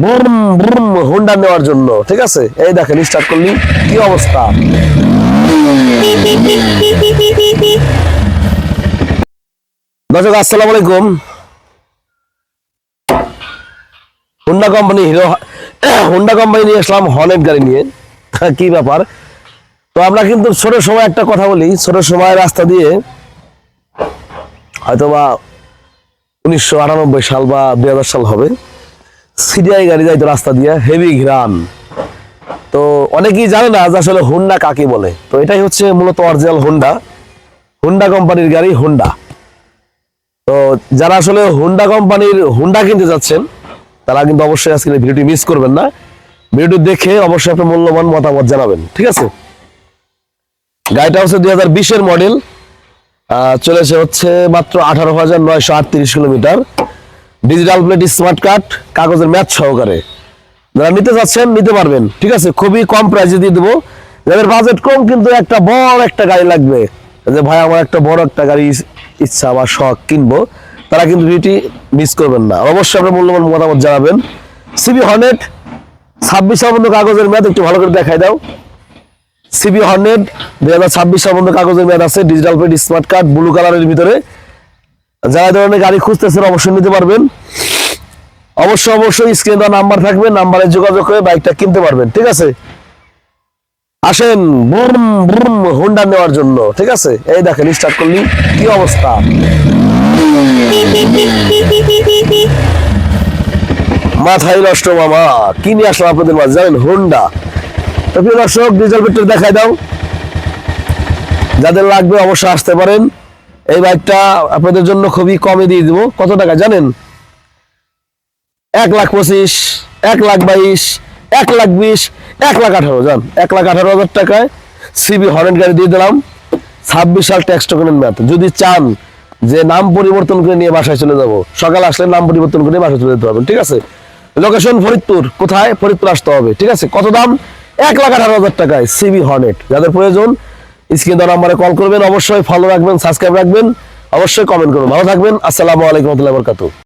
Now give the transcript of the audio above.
Boom boom Honda নেওয়ার জন্য, ঠিক আছে? এই দেখেন স্টার্ট করলি কি অবস্থা। দর্শক আসসালামু আলাইকুম। হোন্ডা কোম্পানি হোন্ডা কোম্পানি নিয়ে আসলাম হর্নেট গাড়ি নিয়ে। কি ব্যাপার? তো আমরা কিন্তু ছোট সময় একটা কথা বলি, ছোট সময় রাস্তা দিয়ে হয়তোবা 1998 সাল বা 2000 সাল হবে, সিডিআই গাড়ি যাইতো রাস্তা দিয়ে, হেভি ঘ্রাণ। তো অনেকেই জানে না যে আসলে হোন্ডা কাকে বলে। তো এটাই হচ্ছে মূলত অরিজিনাল হোন্ডা, হোন্ডা কোম্পানির গাড়ি হোন্ডা। তো যারা আসলে হোন্ডা কোম্পানির হোন্ডা কিনতে যাচ্ছেন তারা কিন্তু অবশ্যই আজকে ভিডিওটি মিস করবেন না। ভিডিওটি দেখে অবশ্যই আপনার মূল্যবান মতামত জানাবেন, ঠিক আছে? গাড়িটা হচ্ছে 2020-এর মডেল, চলেছে হচ্ছে মাত্র 18,938 kilometre. Digital plate, smart card, কাগজের ম্যাচ সহকারে। যারা নিতে যাচ্ছেন নিতে পারবেন, ঠিক আছে? খুবই কম প্রাইসে দিয়ে দেবো। যাদের বাজেট কম কিন্তু একটা বড় একটা গাড়ি লাগবে, যে ভাই আমার একটা বড় একটা গাড়ি ইচ্ছা বা শখ কিনবো, তারা কিন্তু ভিডিওটি মিস করবেন না। অবশ্যই আপনার মূল্যবান মতামত জানাবেন। সিবি হর্নেট 26 সাল পর্যন্ত কাগজের মেয়াদ একটু ভালো করে দেখাই দাও। সিবি হর্নেট 2026 সাল পর্যন্ত কাগজের মেয়াদ আছে। Digital plate, smart card, blue কালারের ভিতরে। যারা ধরনের গাড়ি খুঁজতেছেন অবশ্যই নিতে পারবেন। অবশ্যই স্ক্রিনে দেওয়া নাম্বার থাকবে, নাম্বারে যোগাযোগ করে বাইকটা কিনতে পারবেন, ঠিক আছে? আসেন বুম বুম হোন্ডা নেওয়ার জন্য, ঠিক আছে? এই দেখেন স্টার্ট করলি কি অবস্থা। মাথায় নষ্ট মামা, কি নিয়ে আসলাম আপনাদের মাঝে জানেন? হোন্ডা। তো প্রিয় দর্শক, ডিজিটাল প্লেটটা দেখাই দাও। যাদের লাগবে অবশ্যই আসতে পারেন। এই বাইকটা আপনাদের জন্য খুবই কমে দিয়ে দিব। কত টাকা জানেন? 1,25,000, 1,22,000, 1,20,000, 1,18,000, জান 1,18,000 টাকায় সিবি হর্নেট গাড়ি দিয়ে দিলাম। 26 সাল ট্যাক্স টোকেনের মেয়াদ। যদি চান যে নাম পরিবর্তন করে নিয়ে বাসায় চলে যাব, সকালে আসলে নাম পরিবর্তন করে বাসায় চলে যেতে পারবেন, ঠিক আছে? লোকেশন ফরিদপুর। কোথায়? ফরিদপুর আসতে হবে, ঠিক আছে? কত দাম? 1,18,000 টাকায় সিবি হর্নেট। যাদের প্রয়োজন স্ক্রিন দেওয়া নাম্বারে কল করবেন। অবশ্যই ফলো রাখবেন, সাবস্ক্রাইব রাখবেন, অবশ্যই কমেন্ট করবেন। ভালো থাকবেন। আসসালামু আলাইকুম ওয়া রাহমাতুল্লাহি ওয়া বারাকাতুহু।